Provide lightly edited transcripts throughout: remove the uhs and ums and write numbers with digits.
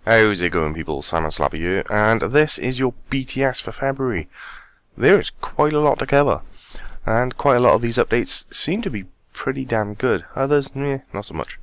How's it going, people? Simon Slappy here, and this is your BTS for February. There is quite a lot to cover, and quite a lot of these updates seem to be pretty damn good. Others, not so much.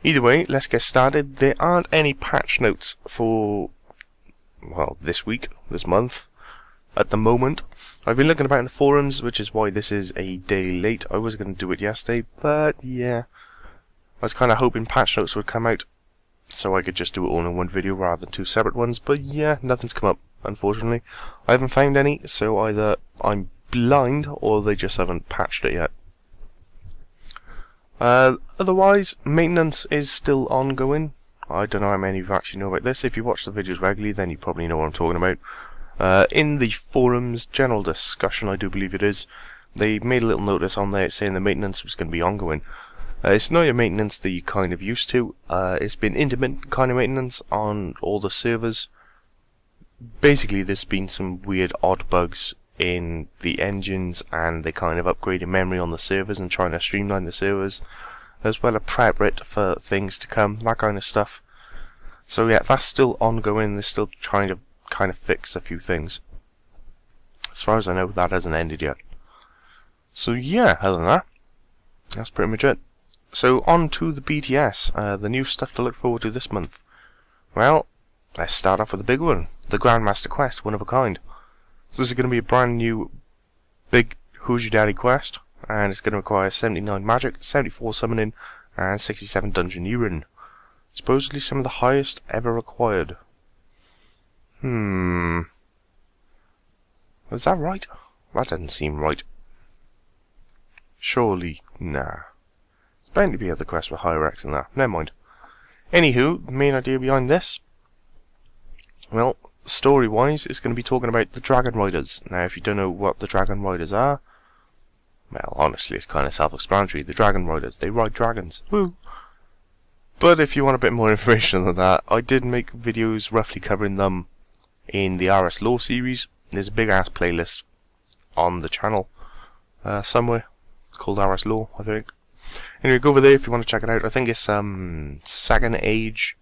Either way, let's get started. There aren't any patch notes for, well, this week, this month, at the moment. I've been looking about in the forums, which is why this is a day late. I was going to do it yesterday, but yeah, I was kind of hoping patch notes would come out so I could just do it all in one video rather than two separate ones, but yeah, nothing's come up, unfortunately. I haven't found any, so either I'm blind or they just haven't patched it yet. Otherwise, maintenance is still ongoing. I don't know how many of you actually know about this. If you watch the videos regularly, then you probably know what I'm talking about. In the forums, general discussion, I do believe it is, they made a little notice on there saying the maintenance was going to be ongoing. It's not your maintenance that you kind of used to. It's been intermittent kind of maintenance on all the servers. Basically, there's been some weird odd bugs in the engines, and they kind of upgraded memory on the servers and trying to streamline the servers, as well as prep it for things to come, that kind of stuff. So yeah, that's still ongoing. They're still trying to kind of fix a few things. As far as I know, that hasn't ended yet. So yeah, other than that, that's pretty much it. So on to the BTS, the new stuff to look forward to this month. Well, let's start off with the big one, the Grandmaster quest, one of a kind. So this is going to be a brand new big Who's Your Daddy quest, and it's going to require 79 magic, 74 summoning, and 67 dungeoneering. Supposedly some of the highest ever required. Is that right? That doesn't seem right. Surely, nah. Bound to be other quests with higher X than that. Never mind. Anywho, the main idea behind this, well, story-wise, it's going to be talking about the Dragon Riders. Now, if you don't know what the Dragon Riders are, well, honestly, it's kind of self-explanatory. The Dragon Riders, they ride dragons. Woo! But if you want a bit more information than that, I did make videos roughly covering them in the RS Lore series. There's a big-ass playlist on the channel somewhere called RS Lore, I think. Anyway, go over there if you want to check it out. I think it's second age,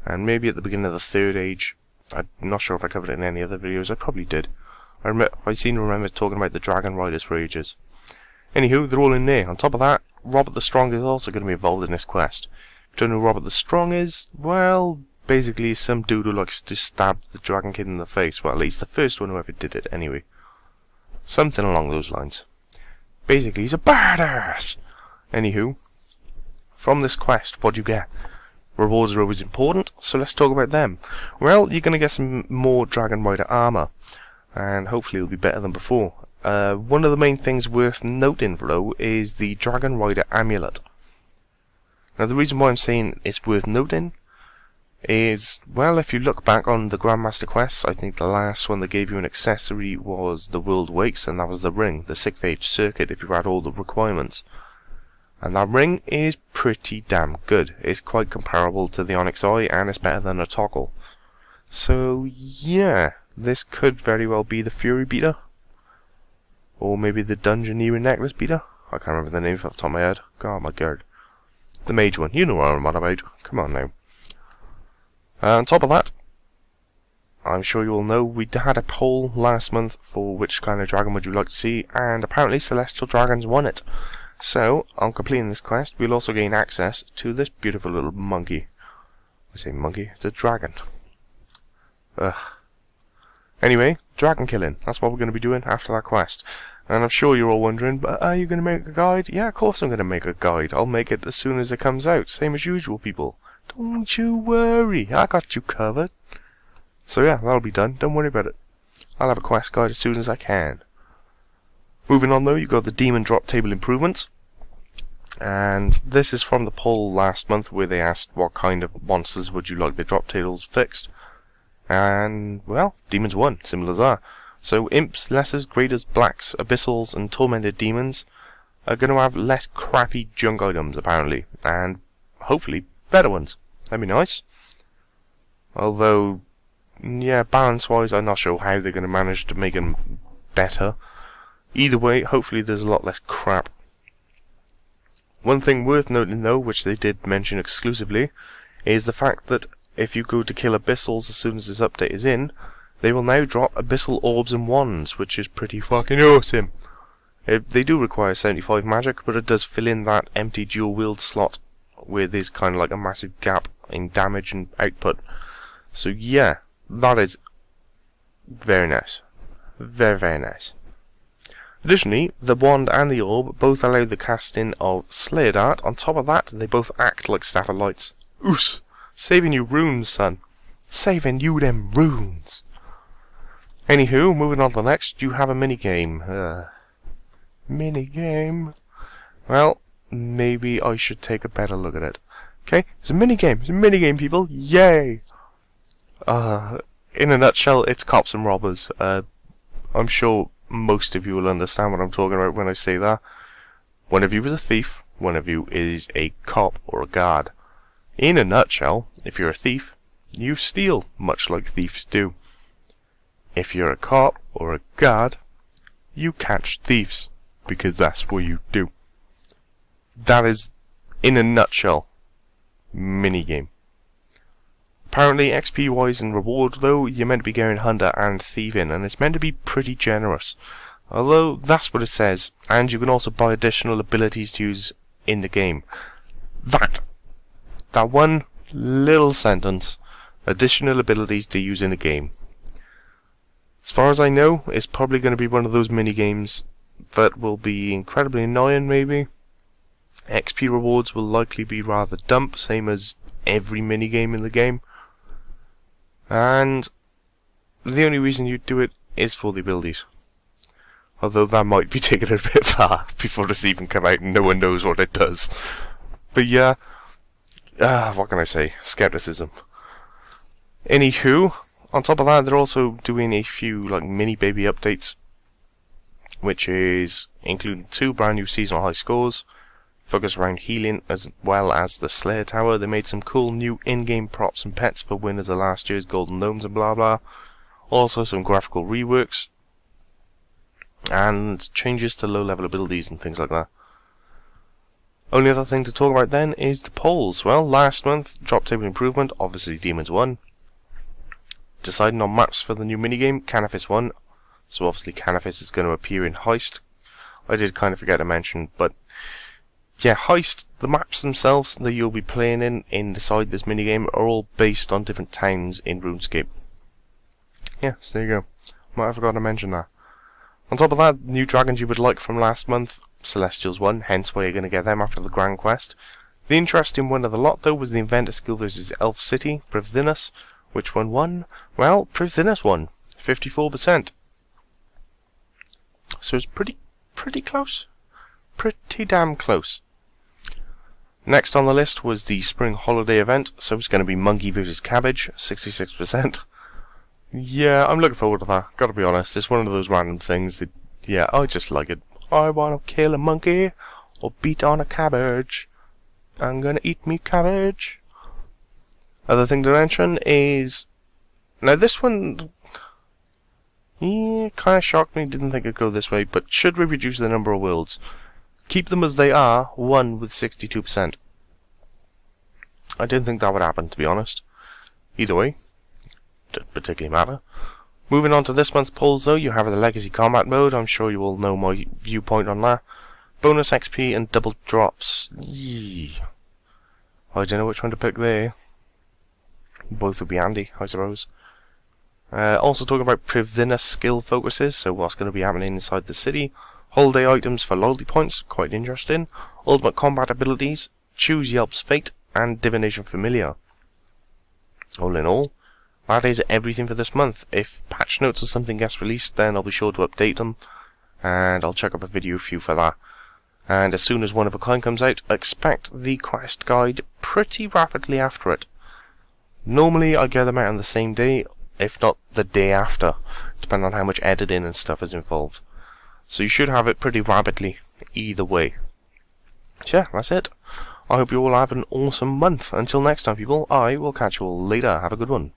and maybe at the beginning of the third age. I'm not sure if I covered it in any other videos. I probably did. I seem to remember talking about the Dragon Riders for ages. Anywho, they're all in there. On top of that, Robert the Strong is also going to be involved in this quest. If you don't know who Robert the Strong is, well, basically some dude who likes to stab the Dragon Kid in the face. Well, at least the first one who ever did it, anyway. Something along those lines. Basically, he's a badass! Anywho, from this quest, what do you get? Rewards are always important, so let's talk about them. Well, you're going to get some more Dragon Rider armor, and hopefully it'll be better than before. One of the main things worth noting, though, is the Dragon Rider amulet. Now, the reason why I'm saying it's worth noting is, well, if you look back on the Grandmaster quests, I think the last one that gave you an accessory was the World Wakes, and that was the ring, the 6th age circuit, if you had all the requirements. And that ring is pretty damn good. It's quite comparable to the Onyx Eye, and it's better than a toggle. So, yeah, this could very well be the Fury Beater. Or maybe the Dungeoneering Necklace Beater. I can't remember the name off the top of my head. God, my god. The Mage one. You know what I'm on about. Come on now. On top of that, I'm sure you all know, we had a poll last month for which kind of dragon would you like to see, and apparently Celestial Dragons won it. So, on completing this quest, we'll also gain access to this beautiful little monkey. I say monkey, it's a dragon. Ugh. Anyway, dragon killing. That's what we're going to be doing after that quest. And I'm sure you're all wondering, but are you going to make a guide? Yeah, of course I'm going to make a guide. I'll make it as soon as it comes out. Same as usual, people. Don't you worry. I got you covered. So yeah, that'll be done. Don't worry about it. I'll have a quest guide as soon as I can. Moving on though, you've got the Demon Drop Table improvements. And this is from the poll last month where they asked what kind of monsters would you like the drop tables fixed. And, well, demons won, simple as that. So imps, lessers, graders, blacks, abyssals, and tormented demons are going to have less crappy junk items, apparently. And, hopefully, better ones. That'd be nice. Although, yeah, balance-wise, I'm not sure how they're going to manage to make them better. Either way, hopefully there's a lot less crap. One thing worth noting though, which they did mention exclusively, is the fact that if you go to kill abyssals as soon as this update is in, they will now drop abyssal orbs and wands, which is pretty fucking awesome. They do require 75 magic, but it does fill in that empty dual wield slot where there's kind of like a massive gap in damage and output. So yeah, that is very nice. Very, very nice. Additionally, the wand and the orb both allow the casting of Slayer Dart. On top of that, they both act like Staff of Lights. Oos! Saving you runes, son. Saving you them runes. Anywho, moving on to the next, you have a minigame. Minigame. Well, maybe I should take a better look at it. Okay, it's a minigame. It's a minigame, people. Yay! In a nutshell, it's cops and robbers. I'm sure most of you will understand what I'm talking about when I say that. One of you is a thief, one of you is a cop or a guard. In a nutshell, if you're a thief, you steal, much like thieves do. If you're a cop or a guard, you catch thieves, because that's what you do. That is, in a nutshell, minigame. Apparently, XP-wise and reward, though, you're meant to be going hunter and thieving, and it's meant to be pretty generous. Although, that's what it says, and you can also buy additional abilities to use in the game. That one little sentence, additional abilities to use in the game. As far as I know, it's probably going to be one of those mini-games that will be incredibly annoying, maybe. XP rewards will likely be rather dump, same as every mini-game in the game. And the only reason you do it is for the abilities. Although that might be taken a bit far before it's even come out and no one knows what it does. But yeah, what can I say? Skepticism. Anywho, on top of that, they're also doing a few like mini baby updates, which is including 2 brand new seasonal high scores, focus around healing as well as the Slayer Tower. They made some cool new in-game props and pets for winners of last year's Golden Gnomes and blah blah. Also some graphical reworks and changes to low-level abilities and things like that. Only other thing to talk about then is the polls. Well, last month, drop table improvement, obviously Demons won. Deciding on maps for the new minigame, Canifis won. So obviously Canifis is going to appear in Heist. I did kind of forget to mention, but yeah, Heist, the maps themselves that you'll be playing inside this minigame are all based on different towns in Runescape. Yeah, so there you go. Might have forgotten to mention that. On top of that, new dragons you would like from last month, Celestials won, hence why you're going to get them after the Grand Quest. The interesting one of the lot, though, was the Inventor skill versus Elf City, Privthinus. Which one won? Well, Privthinus won, 54%. So it's pretty close. Pretty damn close. Next on the list was the Spring Holiday event, so it's going to be Monkey vs Cabbage, 66%. Yeah, I'm looking forward to that, gotta be honest. It's one of those random things that, yeah, I just like it. I wanna kill a monkey, or beat on a cabbage. I'm gonna eat me cabbage. Other thing to mention is, now this one, yeah, kinda shocked me, didn't think it'd go this way, but should we reduce the number of worlds? Keep them as they are, 1 with 62%. I didn't think that would happen, to be honest. Either way, didn't particularly matter. Moving on to this month's polls, though, you have the Legacy Combat mode. I'm sure you all know my viewpoint on that. Bonus XP and double drops. Yee. I don't know which one to pick there. Both would be handy, I suppose. Also talking about Privthinus skill focuses, so what's going to be happening inside the city. Holiday items for loyalty points, quite interesting. Ultimate combat abilities, Choose Yelp's Fate, and Divination Familiar. All in all, that is everything for this month. If patch notes or something gets released, then I'll be sure to update them, and I'll check up a video for you for that. And as soon as One of a Kind comes out, expect the quest guide pretty rapidly after it. Normally I get them out on the same day, if not the day after, depending on how much editing and stuff is involved. So you should have it pretty rapidly, either way. So yeah, that's it. I hope you all have an awesome month. Until next time, people, I will catch you all later. Have a good one.